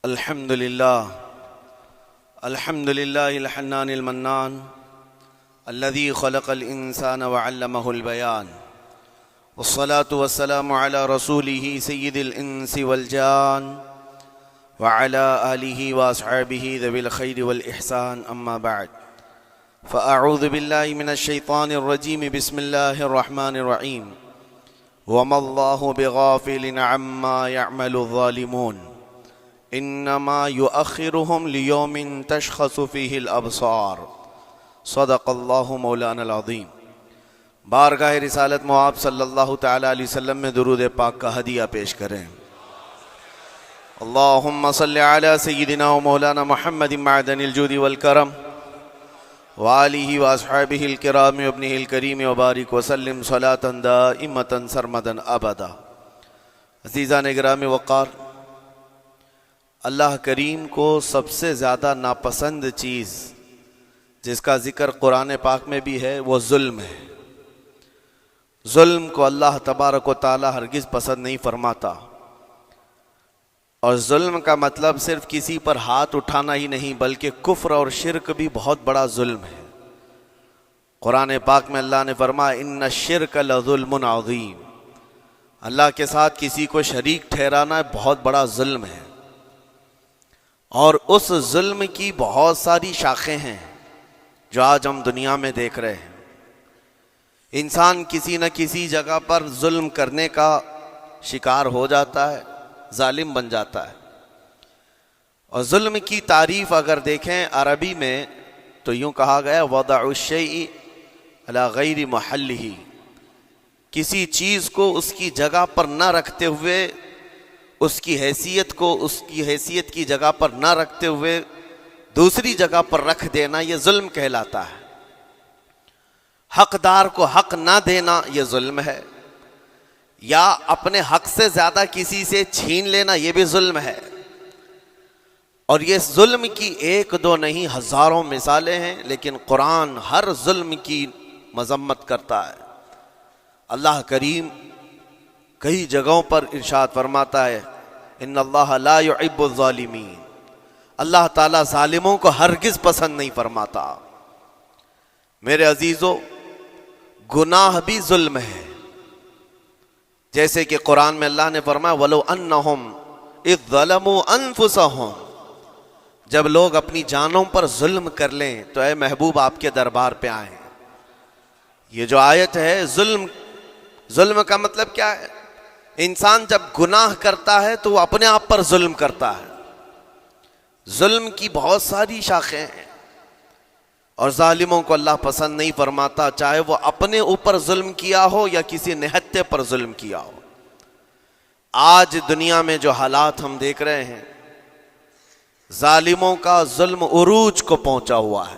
الحمد لله الحنان المنان الذي خلق الإنسان وعلمه البيان والصلاة والسلام على رسوله سيد الإنس والجان وعلى آله وأصحابه ذوي الخير والإحسان أما بعد فأعوذ بالله من الشيطان الرجيم بسم الله الرحمن الرحيم وما الله بغافل عما يعمل الظالمون انما يؤخرهم ليوم تشخص فيه الابصار صدق اللہ مولانا العظیم۔ بارگاہ رسالت مواب صلی اللہ تعالی علیہ وسلم میں درود پاک کا ہدیہ پیش کریں۔ اللہم صلی علی سیدنا و مولانا محمد معدن الجود والکرم وآلہ واصحابہ الکرام وابنہ الکریم وبارک وسلم صلاة دائمة سرمدا ابدا۔ عزیزان گرامی وقار، اللہ کریم کو سب سے زیادہ ناپسند چیز جس کا ذکر قرآن پاک میں بھی ہے وہ ظلم ہے۔ ظلم کو اللہ تبارک و تعالی ہرگز پسند نہیں فرماتا، اور ظلم کا مطلب صرف کسی پر ہاتھ اٹھانا ہی نہیں بلکہ کفر اور شرک بھی بہت بڑا ظلم ہے۔ قرآن پاک میں اللہ نے فرمایا ان الشرک لظلم عظیم، اللہ کے ساتھ کسی کو شریک ٹھہرانا بہت بڑا ظلم ہے، اور اس ظلم کی بہت ساری شاخیں ہیں جو آج ہم دنیا میں دیکھ رہے ہیں۔ انسان کسی نہ کسی جگہ پر ظلم کرنے کا شکار ہو جاتا ہے، ظالم بن جاتا ہے۔ اور ظلم کی تعریف اگر دیکھیں عربی میں تو یوں کہا گیا وضع الشیء علی غیر محلہ، کسی چیز کو اس کی جگہ پر نہ رکھتے ہوئے، اس کی حیثیت کی جگہ پر نہ رکھتے ہوئے دوسری جگہ پر رکھ دینا، یہ ظلم کہلاتا ہے۔ حقدار کو حق نہ دینا یہ ظلم ہے، یا اپنے حق سے زیادہ کسی سے چھین لینا یہ بھی ظلم ہے۔ اور یہ ظلم کی ایک دو نہیں ہزاروں مثالیں ہیں، لیکن قرآن ہر ظلم کی مذمت کرتا ہے۔ اللہ کریم کئی جگہوں پر ارشاد فرماتا ہے ان اللہ لا يحب الظالمین، اللہ تعالیٰ ظالموں کو ہرگز پسند نہیں فرماتا۔ میرے عزیزو، گناہ بھی ظلم ہے، جیسے کہ قرآن میں اللہ نے فرمایا وَلَوْ أَنَّهُمْ إِذْ ظَلَمُوا أَنفُسَهُمْ، جب لوگ اپنی جانوں پر ظلم کر لیں تو اے محبوب آپ کے دربار پہ آئیں۔ یہ جو آیت ہے، ظلم کا مطلب کیا ہے؟ انسان جب گناہ کرتا ہے تو وہ اپنے آپ پر ظلم کرتا ہے۔ ظلم کی بہت ساری شاخیں ہیں، اور ظالموں کو اللہ پسند نہیں فرماتا، چاہے وہ اپنے اوپر ظلم کیا ہو یا کسی نہتے پر ظلم کیا ہو۔ آج دنیا میں جو حالات ہم دیکھ رہے ہیں، ظالموں کا ظلم عروج کو پہنچا ہوا ہے،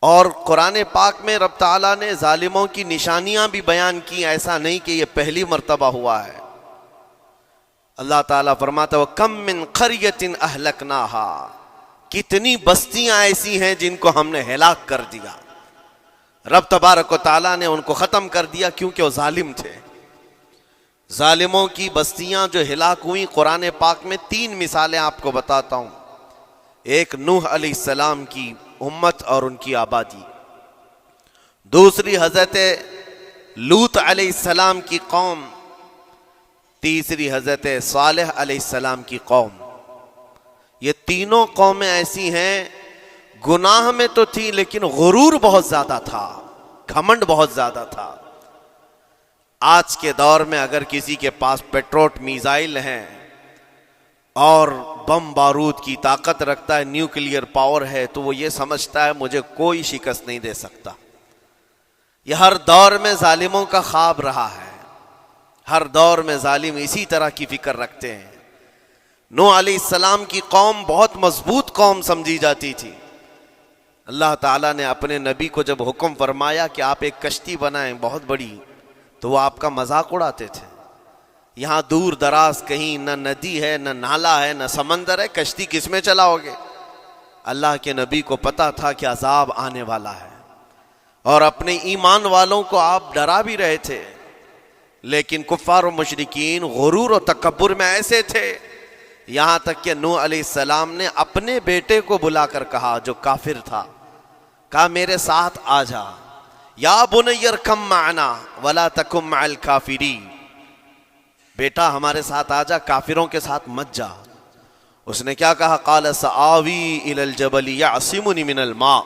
اور قرآن پاک میں رب تعالیٰ نے ظالموں کی نشانیاں بھی بیان کی، ایسا نہیں کہ یہ پہلی مرتبہ ہوا ہے۔ اللہ تعالیٰ فرماتا ہے وَكَم مِّن قَرْيَةٍ أَهْلَكْنَاهَا، کتنی بستیاں ایسی ہیں جن کو ہم نے ہلاک کر دیا۔ رب تبارک و تعالیٰ نے ان کو ختم کر دیا کیونکہ وہ ظالم تھے۔ ظالموں کی بستیاں جو ہلاک ہوئیں، قرآن پاک میں 3 مثالیں آپ کو بتاتا ہوں۔ ایک نوح علیہ السلام کی امت اور ان کی آبادی، دوسری حضرت لوط علیہ السلام کی قوم، تیسری حضرت صالح علیہ السلام کی قوم۔ یہ تینوں قومیں ایسی ہیں، گناہ میں تو تھی لیکن غرور بہت زیادہ تھا، گھمنڈ بہت زیادہ تھا۔ آج کے دور میں اگر کسی کے پاس پیٹروٹ میزائل ہیں اور بم بارود کی طاقت رکھتا ہے، نیوکلیئر پاور ہے، تو وہ یہ سمجھتا ہے مجھے کوئی شکست نہیں دے سکتا۔ یہ ہر دور میں ظالموں کا خواب رہا ہے، ہر دور میں ظالم اسی طرح کی فکر رکھتے ہیں۔ نوح علیہ السلام کی قوم بہت مضبوط قوم سمجھی جاتی تھی۔ اللہ تعالیٰ نے اپنے نبی کو جب حکم فرمایا کہ آپ ایک کشتی بنائیں بہت بڑی، تو وہ آپ کا مذاق اڑاتے تھے۔ یہاں دور دراز کہیں نہ ندی ہے، نہ نالا ہے، نہ سمندر ہے، کشتی کس میں چلاؤ گے؟ اللہ کے نبی کو پتا تھا کہ عذاب آنے والا ہے، اور اپنے ایمان والوں کو آپ ڈرا بھی رہے تھے، لیکن کفار و مشرکین غرور و تکبر میں ایسے تھے یہاں تک کہ نوح علیہ السلام نے اپنے بیٹے کو بلا کر کہا جو کافر تھا، کہا میرے ساتھ آ جا، یا بنی ارکم معنا ولا تکن مع الکافرین، بیٹا ہمارے ساتھ آ جا، کافروں کے ساتھ مت جا۔ اس نے کیا کہا؟ قال سآوی الی الجبل یعصمنی من الماء،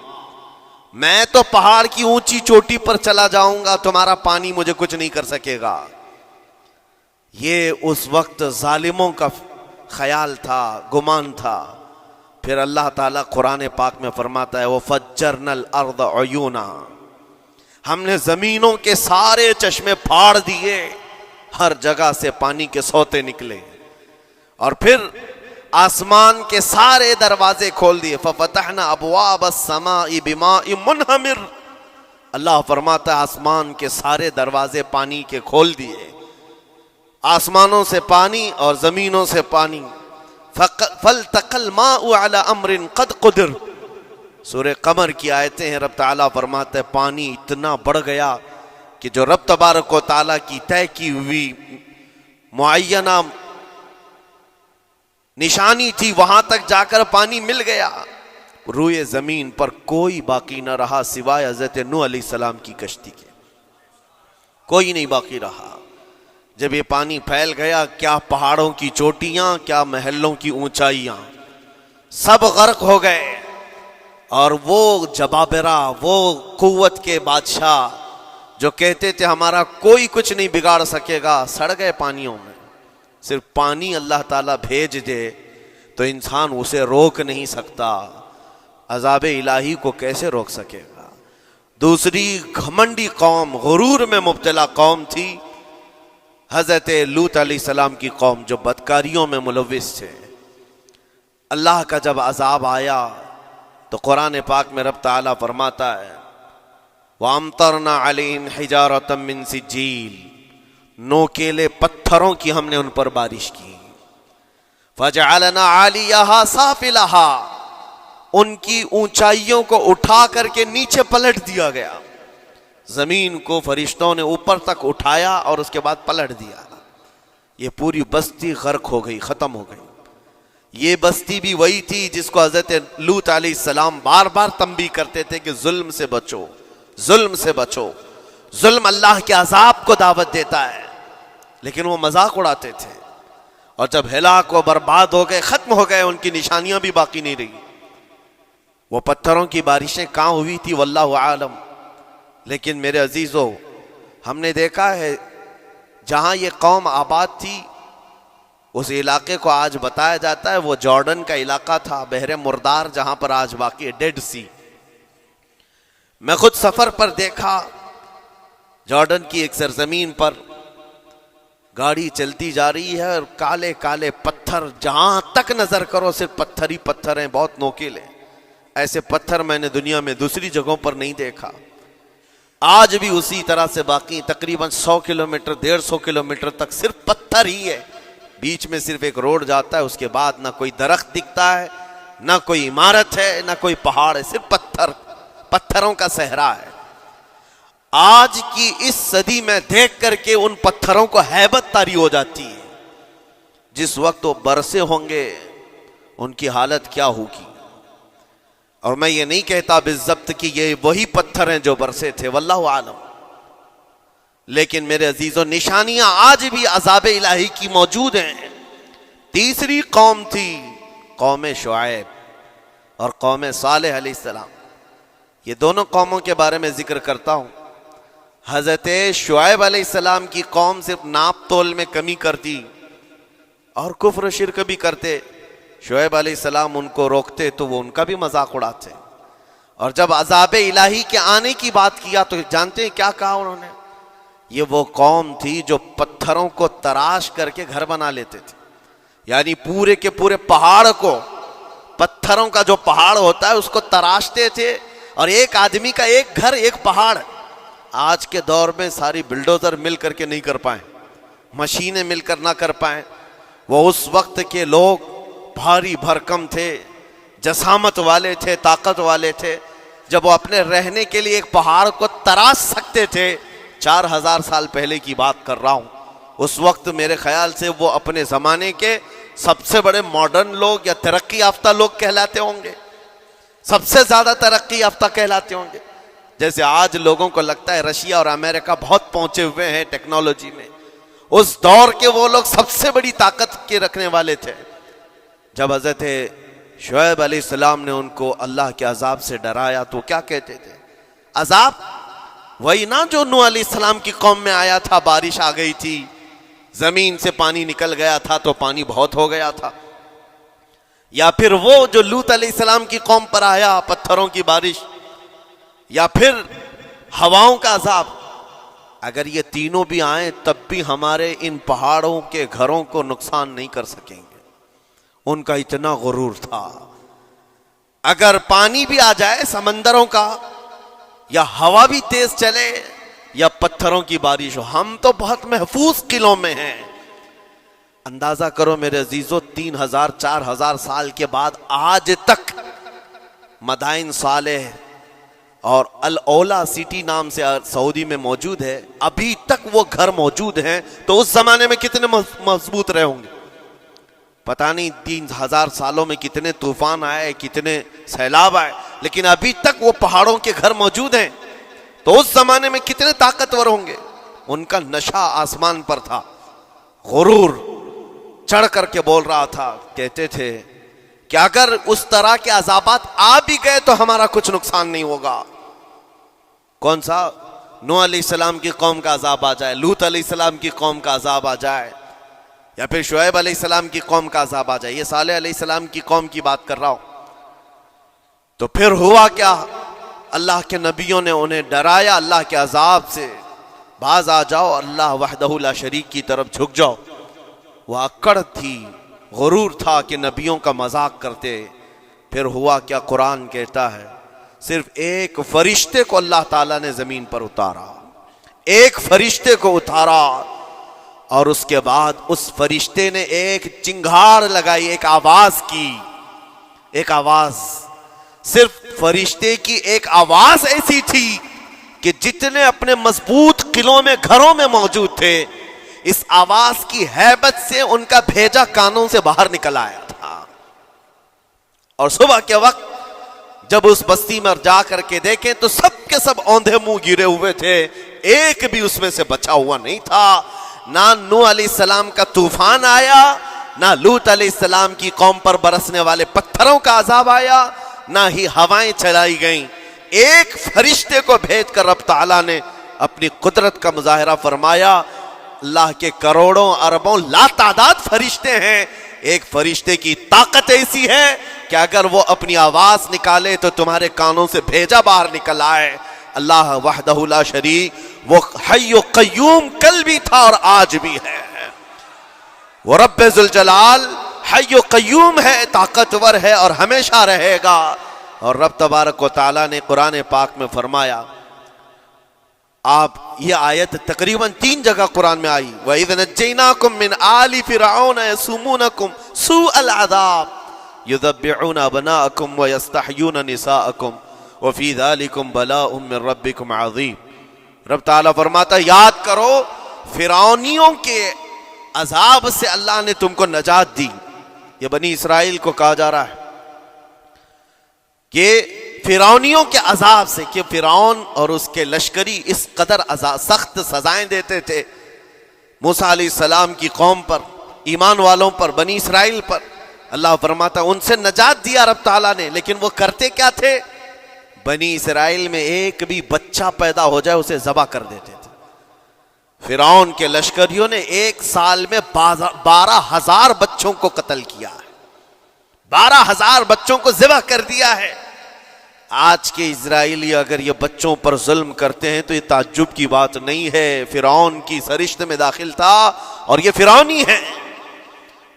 میں تو پہاڑ کی اونچی چوٹی پر چلا جاؤں گا، تمہارا پانی مجھے کچھ نہیں کر سکے گا۔ یہ اس وقت ظالموں کا خیال تھا، گمان تھا۔ پھر اللہ تعالیٰ قرآن پاک میں فرماتا ہے وَفَجَّرْنَا الْأَرْضَ عُيُونًا، ہم نے زمینوں کے سارے چشمے پھاڑ دیے، ہر جگہ سے پانی کے سوتے نکلے، اور پھر آسمان کے سارے دروازے کھول دیے۔ فَفَتَحْنَا أَبْوَابَ السَّمَاءِ بِمَاءٍ مُنْهَمِرٍ، اللہ فرماتا ہے آسمان کے سارے دروازے پانی کے کھول دیے، آسمانوں سے پانی اور زمینوں سے پانی۔ فَالْتَقَى الْمَاءُ عَلَى أَمْرٍ قَدْ قُدِرَ، سورہ قمر کی آیتیں ہیں، رب تعالیٰ فرماتا ہے پانی اتنا بڑھ گیا کہ جو رب تبارک و تعالیٰ کی طے کی ہوئی معینہ نشانی تھی وہاں تک جا کر پانی مل گیا، روئے زمین پر کوئی باقی نہ رہا سوائے حضرت نوح علیہ السلام کی کشتی کے، کوئی نہیں باقی رہا۔ جب یہ پانی پھیل گیا، کیا پہاڑوں کی چوٹیاں، کیا محلوں کی اونچائیاں، سب غرق ہو گئے، اور وہ جبابرہ، وہ قوت کے بادشاہ جو کہتے تھے ہمارا کوئی کچھ نہیں بگاڑ سکے گا، سڑ گئے پانیوں میں۔ صرف پانی اللہ تعالیٰ بھیج دے تو انسان اسے روک نہیں سکتا، عذاب الہی کو کیسے روک سکے گا؟ دوسری گھمنڈی قوم، غرور میں مبتلا قوم تھی حضرت لوط علیہ السلام کی قوم، جو بدکاریوں میں ملوث تھے۔ اللہ کا جب عذاب آیا تو قرآن پاک میں رب تعالیٰ فرماتا ہے وَأَمْطَرْنَا عَلَيْهِمْ حِجَارَةً مِّن سِجِّيلٍ، نوکیلے پتھروں کی ہم نے ان پر بارش کی۔ فَجَعَلْنَا عَالِيَهَا سَافِلَهَا، ان کی اونچائیوں کو اٹھا کر کے نیچے پلٹ دیا گیا، زمین کو فرشتوں نے اوپر تک اٹھایا اور اس کے بعد پلٹ دیا۔ یہ پوری بستی غرق ہو گئی، ختم ہو گئی۔ یہ بستی بھی وہی تھی جس کو حضرت لوط علیہ السلام بار بار تنبیہ کرتے تھے کہ ظلم سے بچو، ظلم سے بچو، ظلم اللہ کے عذاب کو دعوت دیتا ہے، لیکن وہ مذاق اڑاتے تھے، اور جب ہلاک و برباد ہو گئے، ختم ہو گئے، ان کی نشانیاں بھی باقی نہیں رہی۔ وہ پتھروں کی بارشیں کہاں ہوئی تھی واللہ عالم، لیکن میرے عزیزو ہم نے دیکھا ہے جہاں یہ قوم آباد تھی اس علاقے کو آج بتایا جاتا ہے وہ جارڈن کا علاقہ تھا، بحر مردار جہاں پر آج باقی ہے، ڈیڈ سی۔ میں خود سفر پر دیکھا، جارڈن کی ایک سرزمین پر گاڑی چلتی جا رہی ہے اور کالے کالے پتھر، جہاں تک نظر کرو صرف پتھر ہی پتھر ہیں، بہت نوکیلے۔ ایسے پتھر میں نے دنیا میں دوسری جگہوں پر نہیں دیکھا۔ آج بھی اسی طرح سے باقی، تقریباً 100 کلومیٹر 150 کلومیٹر تک صرف پتھر ہی ہے، بیچ میں صرف ایک روڈ جاتا ہے، اس کے بعد نہ کوئی درخت دکھتا ہے، نہ کوئی عمارت ہے، نہ کوئی پہاڑ ہے، صرف پتھر، پتھروں کا صحرا ہے۔ آج کی اس صدی میں دیکھ کر کے ان پتھروں کو ہیبت طاری ہو جاتی ہے، جس وقت وہ برسے ہوں گے ان کی حالت کیا ہوگی۔ اور میں یہ نہیں کہتا بالضبط کہ یہ وہی پتھر ہیں جو برسے تھے، واللہ عالم، لیکن میرے عزیزو نشانیاں آج بھی عذاب الہی کی موجود ہیں۔ تیسری قوم تھی قوم شعیب اور قوم صالح علیہ السلام۔ یہ دونوں قوموں کے بارے میں ذکر کرتا ہوں۔ حضرت شعیب علیہ السلام کی قوم صرف ناپ تول میں کمی کرتی اور کفر و شرک بھی کرتے، شعیب علیہ السلام ان کو روکتے تو وہ ان کا بھی مذاق اڑاتے، اور جب عذاب الہی کے آنے کی بات کیا تو جانتے ہیں کیا کہا انہوں نے؟ یہ وہ قوم تھی جو پتھروں کو تراش کر کے گھر بنا لیتے تھے، یعنی پورے کے پورے پہاڑ کو، پتھروں کا جو پہاڑ ہوتا ہے اس کو تراشتے تھے، اور ایک آدمی کا ایک گھر ایک پہاڑ۔ آج کے دور میں ساری بلڈوزر مل کر کے نہیں کر پائیں، مشینیں مل کر نہ کر پائیں، وہ اس وقت کے لوگ بھاری بھرکم تھے، جسامت والے تھے، طاقت والے تھے، جب وہ اپنے رہنے کے لیے ایک پہاڑ کو تراش سکتے تھے۔ 4000 سال پہلے کی بات کر رہا ہوں، اس وقت میرے خیال سے وہ اپنے زمانے کے سب سے بڑے ماڈرن لوگ یا ترقی یافتہ لوگ کہلاتے ہوں گے، سب سے زیادہ ترقی یافتہ کہلاتے ہوں گے. جیسے آج لوگوں کو لگتا ہے رشیا اور امریکہ بہت پہنچے ہوئے ہیں ٹیکنالوجی میں، اس دور کے وہ لوگ سب سے بڑی طاقت کے رکھنے والے تھے. جب حضرت شعیب علیہ السلام نے ان کو اللہ کے عذاب سے ڈرایا تو کیا کہتے تھے؟ عذاب وہی نا جو نوح علیہ السلام کی قوم میں آیا تھا، بارش آ گئی تھی، زمین سے پانی نکل گیا تھا تو پانی بہت ہو گیا تھا. یا پھر وہ جو لوط علیہ السلام کی قوم پر آیا، پتھروں کی بارش، یا پھر ہواؤں کا عذاب. اگر یہ تینوں بھی آئیں تب بھی ہمارے ان پہاڑوں کے گھروں کو نقصان نہیں کر سکیں گے. ان کا اتنا غرور تھا. اگر پانی بھی آ جائے سمندروں کا، یا ہوا بھی تیز چلے، یا پتھروں کی بارش ہو، ہم تو بہت محفوظ قلعوں میں ہیں. اندازہ کرو میرے عزیزو، 3000 4000 سال کے بعد آج تک مدائن صالح اور الاولا سٹی نام سے سعودی میں موجود ہے، ابھی تک وہ گھر موجود ہیں. تو اس زمانے میں کتنے مضبوط رہے ہوں گے؟ پتہ نہیں 3000 سالوں میں کتنے طوفان آئے، کتنے سیلاب آئے، لیکن ابھی تک وہ پہاڑوں کے گھر موجود ہیں. تو اس زمانے میں کتنے طاقتور ہوں گے. ان کا نشہ آسمان پر تھا، غرور چڑھ کر کے بول رہا تھا. کہتے تھے کہ اگر اس طرح کے عذابات آ بھی گئے تو ہمارا کچھ نقصان نہیں ہوگا. کون سا؟ نوح علیہ السلام کی قوم کا عذاب آ جائے، لوط علیہ السلام کی قوم کا عذاب آ جائے، یا پھر شعیب علیہ السلام کی قوم کا عذاب آ جائے. یہ صالح علیہ السلام کی قوم کی بات کر رہا ہوں. تو پھر ہوا کیا؟ اللہ کے نبیوں نے انہیں ڈرایا اللہ کے عذاب سے. باز آ جاؤ، اللہ وحدہ لا شریک کی طرف جھک جاؤ. وہ اکڑ تھی، غرور تھا کہ نبیوں کا مذاق کرتے. پھر ہوا کیا؟ قرآن کہتا ہے صرف ایک فرشتے کو اللہ تعالیٰ نے زمین پر اتارا، ایک فرشتے کو اتارا، اور اس کے بعد اس فرشتے نے ایک چنگھاڑ لگائی، ایک آواز کی. ایک آواز، صرف فرشتے کی ایک آواز ایسی تھی کہ جتنے اپنے مضبوط قلعوں میں گھروں میں موجود تھے، اس آواز کی ہیبت سے ان کا بھیجا کانوں سے باہر نکل آیا تھا. اور صبح کے وقت جب اس بستی میں جا کر کے دیکھیں تو سب کے سب اوندھے منہ گرے ہوئے تھے، ایک بھی اس میں سے بچا ہوا نہیں تھا. نہ نوح علیہ السلام کا طوفان آیا، نہ لوط علیہ السلام کی قوم پر برسنے والے پتھروں کا عذاب آیا، نہ ہی ہوائیں چلائی گئیں. ایک فرشتے کو بھیج کر رب تعالیٰ نے اپنی قدرت کا مظاہرہ فرمایا. اللہ کے کروڑوں اربوں لا تعداد فرشتے ہیں، ایک فرشتے کی طاقت ایسی ہے کہ اگر وہ اپنی آواز نکالے تو تمہارے کانوں سے بھیجا باہر نکل آئے. اللہ وحدہ لا شریک، وہ حی و قیوم کل بھی تھا اور آج بھی ہے. وہ رب ذوالجلال حی و قیوم ہے، طاقتور ہے اور ہمیشہ رہے گا. اور رب تبارک و تعالیٰ نے قرآن پاک میں فرمایا، آپ یہ آیت تقریباً 3 جگہ قرآن میں آئی، وَإِذْ نَجَّيْنَاكُمْ مِنْ آلِ فِرْعَوْنَ يَسُومُونَكُمْ سُوءَ الْعَذَابِ يُذَبِّحُونَ أَبْنَاءَكُمْ وَيَسْتَحْيُونَ نِسَاءَكُمْ وَفِي ذَلِكُمْ بَلَاءٌ مِّن رَبِّكُمْ عَظِيمٌ. رب تعالیٰ فرماتا ہے یاد کرو فرعونیوں کے عذاب سے اللہ نے تم کو نجات دی. یہ بنی اسرائیل کو کہا جا رہا ہے کہ فرعونیوں کے عذاب سے، کہ فرعون اور اس کے لشکری اس قدر سخت سزائیں دیتے تھے موسیٰ علیہ السلام کی قوم پر، ایمان والوں پر، بنی اسرائیل پر. اللہ فرماتا ان سے نجات دیا رب تعالیٰ نے، لیکن وہ کرتے کیا تھے؟ بنی اسرائیل میں ایک بھی بچہ پیدا ہو جائے اسے ذبح کر دیتے تھے. فرعون کے لشکریوں نے ایک سال میں 12,000 بچوں کو قتل کیا ہے، 12,000 بچوں کو ذبح کر دیا ہے. آج کے اسرائیلی اگر یہ بچوں پر ظلم کرتے ہیں تو یہ تعجب کی بات نہیں ہے. فرعون کی سرشت میں داخل تھا اور یہ فرعونی ہے،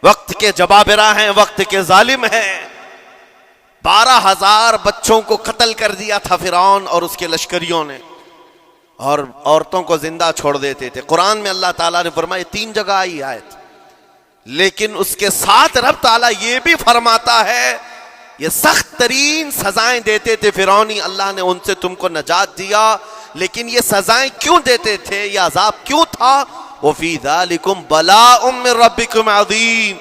وقت کے جبابرہ ہیں، وقت کے ظالم ہیں. 12,000 بچوں کو قتل کر دیا تھا فرعون اور اس کے لشکریوں نے، اور عورتوں کو زندہ چھوڑ دیتے تھے. قرآن میں اللہ تعالیٰ نے فرمایا 3 جگہ آئی آیت، لیکن اس کے ساتھ رب تعالیٰ یہ بھی فرماتا ہے یہ سخت ترین سزائیں دیتے تھے فرعونی، اللہ نے ان سے تم کو نجات دیا. لیکن یہ سزائیں کیوں دیتے تھے، یہ عذاب کیوں تھا؟ وَفِي ذَلِكُمْ بَلَاءٌ مِّن رَبِّكُمْ عَظِيمٌ،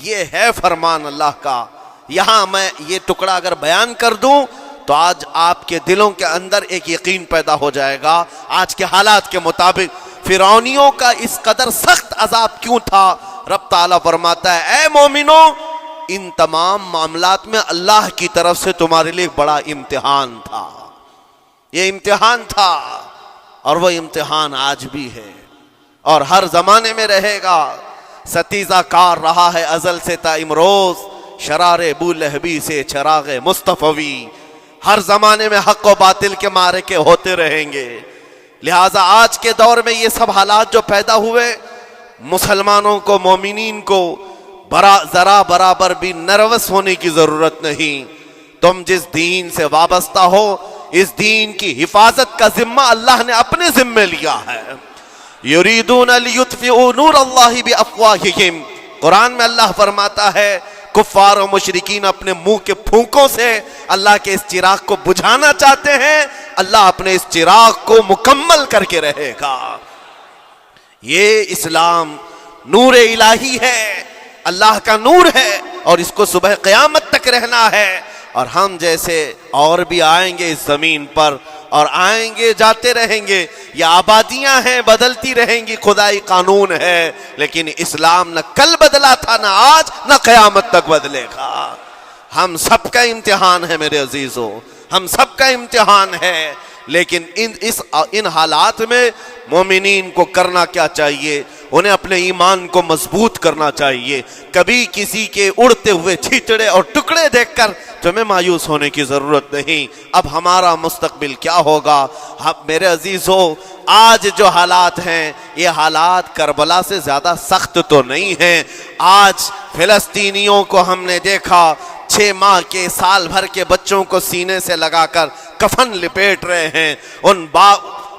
یہ ہے فرمان اللہ کا. یہاں میں یہ ٹکڑا اگر بیان کر دوں تو آج آپ کے دلوں کے اندر ایک یقین پیدا ہو جائے گا. آج کے حالات کے مطابق فرعونیوں کا اس قدر سخت عذاب کیوں تھا؟ رب تعالیٰ فرماتا ہے اے مومنو، ان تمام معاملات میں اللہ کی طرف سے تمہارے لیے ایک بڑا امتحان تھا. یہ امتحان تھا اور وہ امتحان آج بھی ہے اور ہر زمانے میں رہے گا. ستیزہ کار رہا ہے ازل سے تا امروز، شرار ابو لہبی سے چراغ مصطفی. ہر زمانے میں حق و باطل کے معرکے ہوتے رہیں گے. لہٰذا آج کے دور میں یہ سب حالات جو پیدا ہوئے، مسلمانوں کو، مومنین کو ذرا برابر بھی نروس ہونے کی ضرورت نہیں. تم جس دین سے وابستہ ہو، اس دین کی حفاظت کا ذمہ اللہ نے اپنے ذمے لیا ہے. یریدون لیطفئوا نور اللہ بافواہہم. قرآن میں اللہ فرماتا ہے کفار و مشرکین اپنے منہ کے پھونکوں سے اللہ کے اس چراغ کو بجھانا چاہتے ہیں، اللہ اپنے اس چراغ کو مکمل کر کے رہے گا. یہ اسلام نور الہی ہے، اللہ کا نور ہے اور اس کو صبح قیامت تک رہنا ہے. اور ہم جیسے اور بھی آئیں گے اس زمین پر اور آئیں گے جاتے رہیں گے. یہ آبادیاں ہیں، بدلتی رہیں گی، خدائی قانون ہے، لیکن اسلام نہ کل بدلا تھا، نہ آج، نہ قیامت تک بدلے گا. ہم سب کا امتحان ہے میرے عزیزو، ہم سب کا امتحان ہے. لیکن ان حالات میں مومنین کو کرنا کیا چاہیے؟ انہیں اپنے ایمان کو مضبوط کرنا چاہیے. کبھی کسی کے اڑتے ہوئے چھیٹڑے اور ٹکڑے دیکھ کر تمہیں مایوس ہونے کی ضرورت نہیں. اب ہمارا مستقبل کیا ہوگا؟ میرے عزیزو، آج جو حالات ہیں یہ حالات کربلا سے زیادہ سخت تو نہیں ہیں. آج فلسطینیوں کو ہم نے دیکھا 6 ماہ کے، سال بھر کے بچوں کو سینے سے لگا کر کفن لپیٹ رہے ہیں.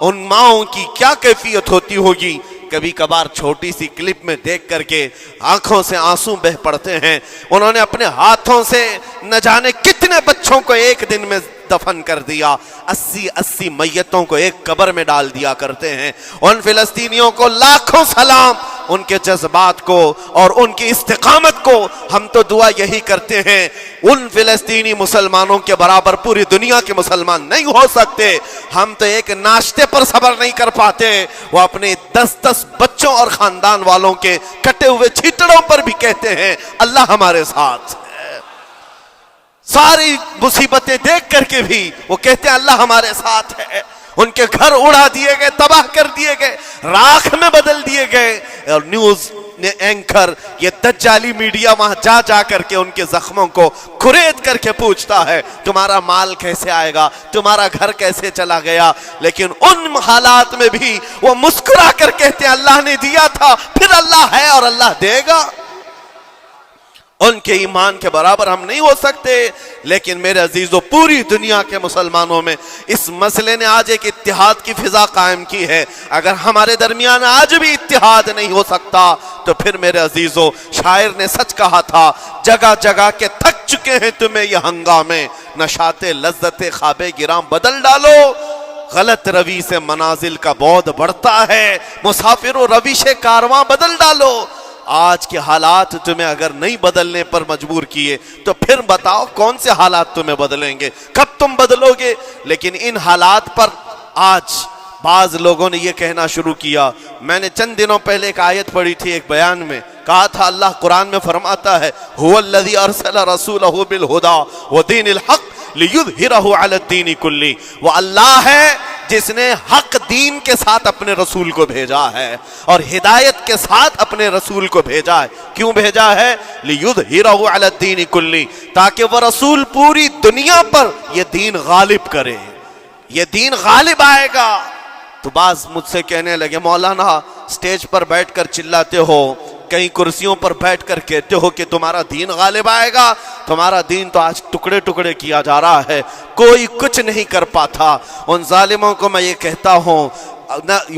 ان ماؤں کی کیا کیفیت ہوتی ہوگی؟ کبھی کبھار چھوٹی سی کلپ میں دیکھ کر کے آنکھوں سے آنسو بہ پڑتے ہیں. انہوں نے اپنے ہاتھوں سے نہ جانے کتنے بچوں کو ایک دن میں دفن کر دیا. 80 میتوں کو ایک قبر میں ڈال دیا کرتے ہیں. ان فلسطینیوں کو لاکھوں سلام، ان کے جذبات کو اور ان کی استقامت کو. ہم تو دعا یہی کرتے ہیں ان فلسطینی مسلمانوں کے برابر پوری دنیا کے مسلمان نہیں ہو سکتے. ہم تو ایک ناشتے پر صبر نہیں کر پاتے، وہ اپنے 10 بچوں اور خاندان والوں کے کٹے ہوئے چھیٹڑوں پر بھی کہتے ہیں اللہ ہمارے ساتھ ہے. ساری مصیبتیں دیکھ کر کے بھی وہ کہتے ہیں اللہ ہمارے ساتھ ہے. ان کے گھر اڑا دیے گئے، تباہ کر دیے گئے، راکھ میں بدل دیے گئے. اور نیوز اینکر، یہ دجالی میڈیا وہاں جا کر کے ان کے زخموں کو کھرید کر کے پوچھتا ہے تمہارا مال کیسے آئے گا، تمہارا گھر کیسے چلا گیا. لیکن ان حالات میں بھی وہ مسکرا کر کہتے ہیں اللہ نے دیا تھا، پھر اللہ ہے اور اللہ دے گا. ان کے ایمان کے برابر ہم نہیں ہو سکتے. لیکن میرے عزیزو، پوری دنیا کے مسلمانوں میں اس مسئلے نے آج ایک اتحاد کی فضا قائم کی ہے. اگر ہمارے درمیان آج بھی اتحاد نہیں ہو سکتا تو پھر میرے عزیزو، شاعر نے سچ کہا تھا جگہ جگہ کے تھک چکے ہیں تمہیں یہ ہنگامے، نشاط لذت خواب گراں بدل ڈالو. غلط روی سے منازل کا بعد بڑھتا ہے، مسافر و روش کارواں بدل ڈالو. آج کے حالات تمہیں اگر نہیں بدلنے پر مجبور کیے تو پھر بتاؤ کون سے حالات تمہیں بدلیں گے، کب تم بدلو گے؟ لیکن ان حالات پر آج بعض لوگوں نے یہ کہنا شروع کیا. میں نے چند دنوں پہلے ایک آیت پڑھی تھی، ایک بیان میں کہا تھا اللہ قرآن میں فرماتا ہے هو الذی ارسل رسولہ بالہدی ودین الحق لیظہرہ علی الدین کلہ. وہ اللہ ہے جس نے حق دین کے ساتھ اپنے رسول کو بھیجا ہے اور ہدایت کے ساتھ اپنے رسول کو بھیجا ہے. کیوں بھیجا ہے؟ لیظہرہ علی الدین کلہ، تاکہ وہ رسول پوری دنیا پر یہ دین غالب کرے. یہ دین غالب آئے گا. تو بعض مجھ سے کہنے لگے مولانا سٹیج پر بیٹھ کر چلاتے ہو، کئی کرسیوں پر بیٹھ کر کہتے ہو کہ تمہارا دین غالب آئے گا. تمہارا دین تو آج ٹکڑے ٹکڑے کیا جا رہا ہے، کوئی کچھ نہیں کر پاتا. ان ظالموں کو میں یہ کہتا ہوں،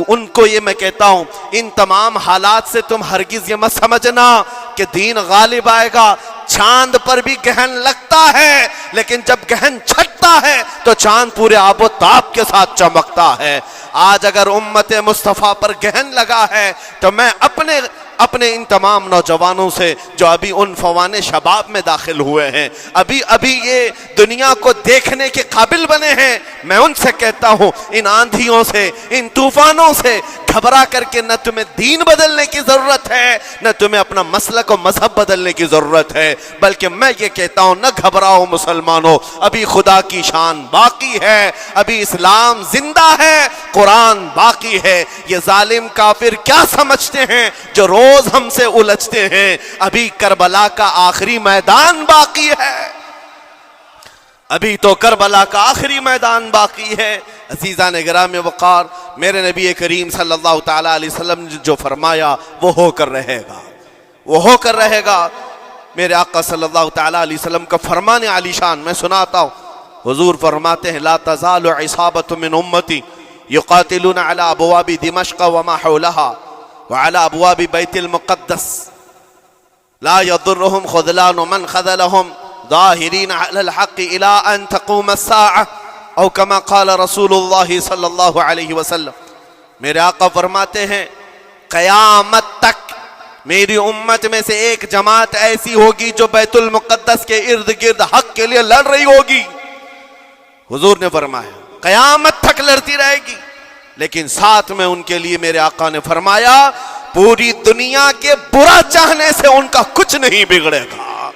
ان کو یہ میں کہتا ہوں، ان تمام حالات سے تم ہرگز یہ مت سمجھنا کہ دین غالب آئے گا. چاند پر بھی گہن لگتا ہے، لیکن جب گہن چھٹتا ہے تو چاند پورے آب و تاب کے ساتھ چمکتا ہے. آج اگر امت مصطفیٰ پر گہن لگا ہے تو میں اپنے ان تمام نوجوانوں سے جو ابھی ان فوان شباب میں داخل ہوئے ہیں، ابھی یہ دنیا کو دیکھنے کے قابل بنے ہیں، میں ان سے کہتا ہوں ان آندھیوں سے، ان طوفانوں سے گھبرا کر کے نہ تمہیں دین بدلنے کی ضرورت ہے، نہ تمہیں اپنا مسلک و مذہب بدلنے کی ضرورت ہے، بلکہ میں یہ کہتا ہوں نہ گھبراؤ مسلمانوں، ابھی خدا کی شان باقی ہے، ابھی اسلام زندہ ہے، قرآن باقی ہے۔ یہ ظالم کافر کیا سمجھتے ہیں جو روز ہم سے الجھتے ہیں؟ ابھی کربلا کا آخری میدان باقی ہے، ابھی تو کربلا کا آخری میدان باقی ہے۔ عزیزان گرامی وقار، میرے نبی کریم صلی اللہ تعالی علیہ وسلم نے جو فرمایا وہ ہو کر رہے گا، وہ ہو کر رہے گا۔ میرے آقا صلی اللہ تعالی علیہ وسلم کا فرمان عالی شان میں سناتا ہوں۔ حضور فرماتے ہیں لا تزال عصابۃ من امتی یقاتلون علی ابواب دمشق وما حولها وعلى ابواب بیت المقدس لا يضرهم خذلان من خذلهم ظاہرین علی الحق الى ان تقوم الساعة او کما قال رسول اللہ صلی اللہ علیہ وسلم۔ میرے آقا فرماتے ہیں قیامت تک میری امت میں سے ایک جماعت ایسی ہوگی جو بیت المقدس کے ارد گرد حق کے لیے لڑ رہی ہوگی۔ حضور نے فرمایا قیامت تک لڑتی رہے گی، لیکن ساتھ میں ان کے لیے میرے آقا نے فرمایا پوری دنیا کے برا چاہنے سے ان کا کچھ نہیں بگڑے گا۔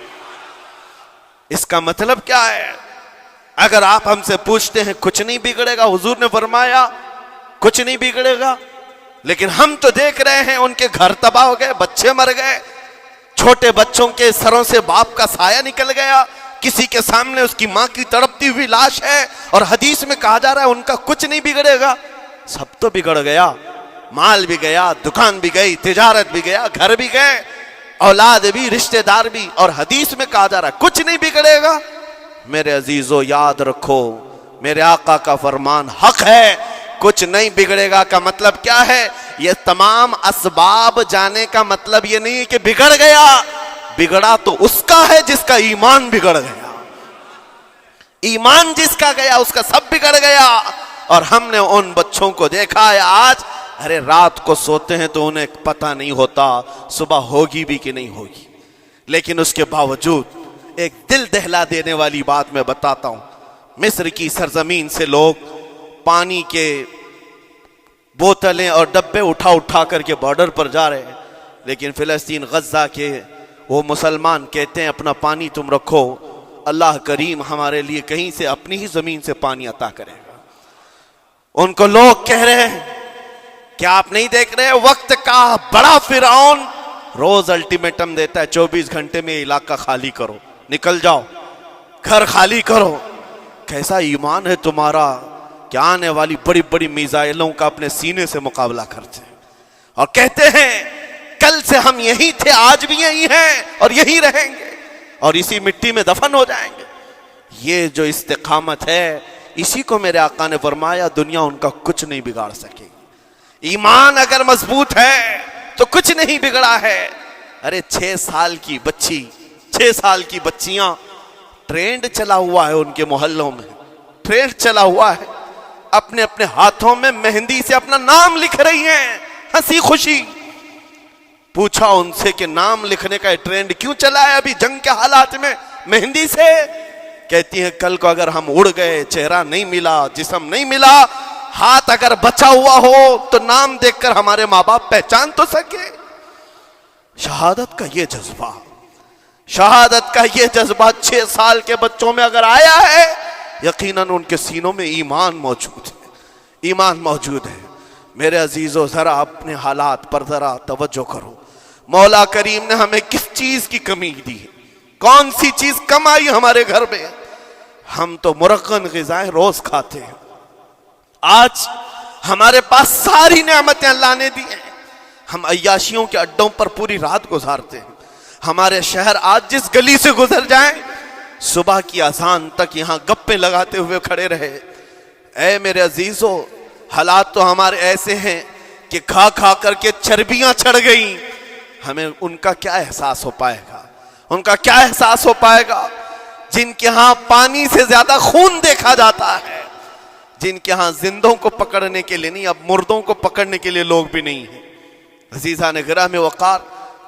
اس کا مطلب کیا ہے؟ اگر آپ ہم سے پوچھتے ہیں کچھ نہیں بگڑے گا، حضور نے فرمایا کچھ نہیں بگڑے گا، لیکن ہم تو دیکھ رہے ہیں ان کے گھر تباہ ہو گئے، بچے مر گئے، چھوٹے بچوں کے سروں سے باپ کا سایہ نکل گیا، کسی کے سامنے اس کی ماں کی تڑپتی ہوئی لاش ہے، اور حدیث میں کہا جا رہا ہے ان کا کچھ نہیں بگڑے گا۔ سب تو بگڑ گیا، مال بھی گیا، دکان بھی گئی، تجارت بھی گیا، گھر بھی گئے، اولاد بھی، رشتہ دار بھی، اور حدیث میں کہا جا رہا ہے کچھ نہیں بگڑے گا۔ میرے عزیزو یاد رکھو میرے آقا کا فرمان حق ہے، کچھ نہیں بگڑے گا کا مطلب کیا ہے؟ یہ تمام اسباب جانے کا مطلب یہ نہیں کہ بگڑ گیا، بگڑا تو اس کا ہے جس کا ایمان بگڑ گیا، ایمان جس کا گیا اس کا سب بگڑ گیا۔ اور ہم نے ان بچوں کو دیکھا ہے آج، ارے رات کو سوتے ہیں تو انہیں پتہ نہیں ہوتا صبح ہوگی بھی کہ نہیں ہوگی، لیکن اس کے باوجود ایک دل دہلا دینے والی بات میں بتاتا ہوں۔ مصر کی سرزمین سے لوگ پانی کے بوتلیں اور ڈبے اٹھا کر کے بارڈر پر جا رہے ہیں، لیکن فلسطین غزہ کے وہ مسلمان کہتے ہیں اپنا پانی تم رکھو، اللہ کریم ہمارے لیے کہیں سے اپنی ہی زمین سے پانی عطا کرے گا۔ ان کو لوگ کہہ رہے ہیں کیا آپ نہیں دیکھ رہے وقت کا بڑا فرعون روز الٹیمیٹم دیتا ہے 24 گھنٹے میں علاقہ خالی کرو، نکل جاؤ، گھر خالی کرو۔ کیسا ایمان ہے تمہارا کہ آنے والی بڑی بڑی میزائلوں کا اپنے سینے سے مقابلہ کرتے ہیں، اور کہتے ہیں کل سے ہم یہی تھے، آج بھی یہی ہیں اور یہی رہیں گے اور اسی مٹی میں دفن ہو جائیں گے۔ یہ جو استقامت ہے، اسی کو میرے آقا نے فرمایا دنیا ان کا کچھ نہیں بگاڑ سکے گی۔ ایمان اگر مضبوط ہے تو کچھ نہیں بگڑا ہے۔ ارے 6 سال کی بچی، 6 سال کی بچیاں، ٹرینڈ چلا ہوا ہے ان کے محلوں میں، ٹرینڈ چلا ہوا ہے، اپنے اپنے ہاتھوں میں مہندی سے اپنا نام لکھ رہی ہیں ہنسی خوشی۔ پوچھا ان سے کہ نام لکھنے کا ٹرینڈ کیوں چلا ہے ابھی جنگ کے حالات میں مہندی سے؟ کہتی ہیں کل کو اگر ہم اڑ گئے، چہرہ نہیں ملا، جسم نہیں ملا، ہاتھ اگر بچا ہوا ہو تو نام دیکھ کر ہمارے ماں باپ پہچان تو سکے۔ شہادت کا یہ جذبہ، شہادت کا یہ جذبہ 6 سال کے بچوں میں اگر آیا ہے، یقیناً ان کے سینوں میں ایمان موجود ہے، ایمان موجود ہے۔ میرے عزیزو ذرا اپنے حالات پر ذرا توجہ کرو، مولا کریم نے ہمیں کس چیز کی کمی دی ہے؟ کون سی چیز کم آئی ہمارے گھر میں؟ ہم تو مرغن غذائیں روز کھاتے ہیں، آج ہمارے پاس ساری نعمتیں اللہ نے دی ہیں، ہم عیاشیوں کے اڈوں پر پوری رات گزارتے ہیں۔ ہمارے شہر آج جس گلی سے گزر جائیں صبح کی اذان تک یہاں گپیں لگاتے ہوئے کھڑے رہے۔ اے میرے عزیزو حالات تو ہمارے ایسے ہیں کہ کھا کھا کر کے چربیاں چڑھ گئیں، ہمیں ان کا کیا احساس ہو پائے گا؟ ان کا کیا احساس ہو پائے گا جن کے ہاں پانی سے زیادہ خون دیکھا جاتا ہے، جن کے ہاں زندوں کو پکڑنے کے لیے نہیں اب مردوں کو پکڑنے کے لیے لوگ بھی نہیں ہیں۔ عزیزان گرامی وقار،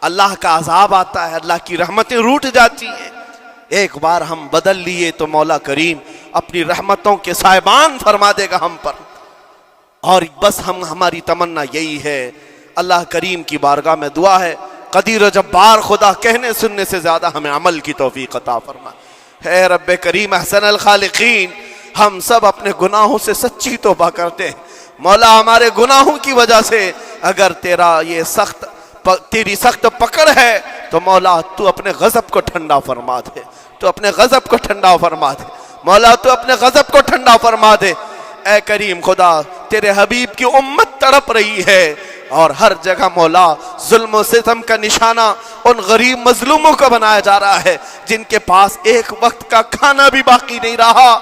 اللہ کا عذاب آتا ہے، اللہ کی رحمتیں روٹ جاتی ہیں۔ ایک بار ہم بدل لیے تو مولا کریم اپنی رحمتوں کے سائبان فرما دے گا ہم پر، اور بس ہماری تمنا یہی ہے۔ اللہ کریم کی بارگاہ میں دعا ہے، قدیر و جبار خدا کہنے سننے سے زیادہ ہمیں عمل کی توفیق عطا فرما۔ اے رب کریم احسن الخالقین، ہم سب اپنے گناہوں سے سچی توبہ کرتے ہیں مولا۔ ہمارے گناہوں کی وجہ سے اگر تیری سخت پکڑ ہے تو مولا تو اپنے غضب کو ٹھنڈا فرما دے، تو اپنے غضب کو ٹھنڈا فرما دے مولا، تو اپنے غضب کو ٹھنڈا فرما دے۔ اے کریم خدا، تیرے حبیب کی امت تڑپ رہی ہے، اور ہر جگہ مولا ظلم و ستم کا نشانہ ان غریب مظلوموں کو بنایا جا رہا ہے جن کے پاس ایک وقت کا کھانا بھی باقی نہیں رہا۔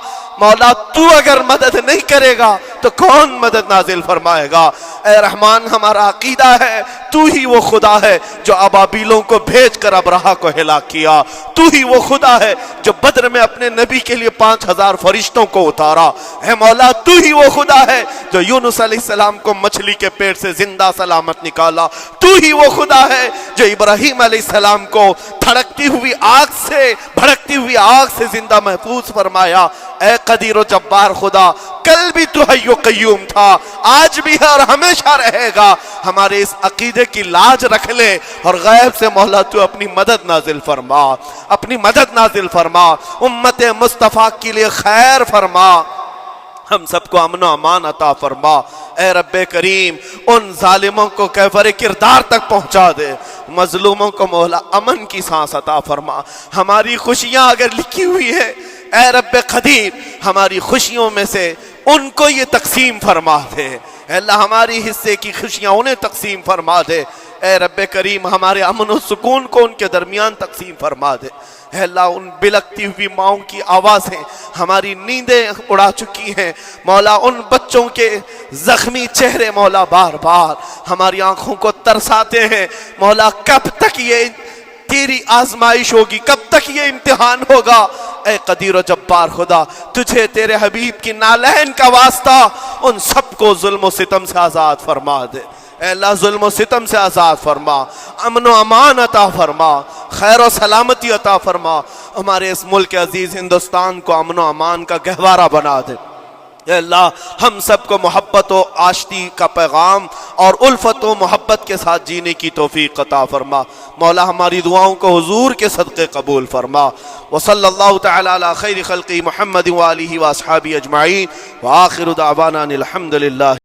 مولا تو اگر مدد نہیں کرے گا تو کون مدد نازل فرمائے گا؟ اے رحمان، ہمارا عقیدہ ہے تو ہی وہ خدا ہے جو ابابیلوں کو بھیج کر ابرہہ کو ہلاک کیا، تو ہی وہ خدا ہے جو بدر میں اپنے نبی کے لیے 5000 فرشتوں کو اتارا۔ اے مولا، تو ہی وہ خدا ہے جو یونس علیہ السلام کو مچھلی کے پیٹ سے زندہ سلامت نکالا، تو ہی وہ خدا ہے جو ابراہیم علیہ السلام کو بھڑکتی ہوئی آگ سے زندہ محفوظ فرمایا۔ اے قدیر و جبار خدا، کل بھی تو حی و قیوم تھا، آج بھی ہے اور ہمیشہ رہے گا۔ ہمارے اس عقیدے کی لاج رکھ لے، اور غیب سے مولا تو اپنی مدد نازل فرما، اپنی مدد نازل فرما، امت مصطفیٰ کے لیے خیر فرما، ہم سب کو امن و امان عطا فرما۔ اے رب کریم، ان ظالموں کو کیفر کردار تک پہنچا دے، مظلوموں کو مولا امن کی سانس عطا فرما۔ ہماری خوشیاں اگر لکھی ہوئی ہے اے رب قدیر، ہماری خوشیوں میں سے ان کو یہ تقسیم فرما دے۔ اے اللہ، ہماری حصے کی خوشیاں انہیں تقسیم فرما دے۔ اے رب کریم، ہمارے امن و سکون کو ان کے درمیان تقسیم فرما دے۔ اے اللہ، ان بلکتی ہوئی ماؤں کی آوازیں ہماری نیندیں اڑا چکی ہیں مولا، ان بچوں کے زخمی چہرے مولا بار بار ہماری آنکھوں کو ترساتے ہیں مولا۔ کب تک یہ تیری آزمائش ہوگی، کب تک یہ امتحان ہوگا؟ اے قدیر و جبار خدا، تجھے تیرے حبیب کی نالین کا واسطہ ان سب کو ظلم و ستم سے آزاد فرما دے۔ اے اللہ، ظلم و ستم سے آزاد فرما، امن و امان عطا فرما، خیر و سلامتی عطا فرما۔ ہمارے اس ملک عزیز ہندوستان کو امن و امان کا گہوارہ بنا دے۔ اے اللہ، ہم سب کو محبت و آشتی کا پیغام اور الفت و محبت کے ساتھ جینے کی توفیق عطا فرما۔ مولا، ہماری دعاؤں کو حضور کے صدقے قبول فرما۔ وصلی اللہ تعالی علی خیر خلقہ محمد وآلہ واصحابہ اجمعین، وآخر دعوانا الحمدللہ۔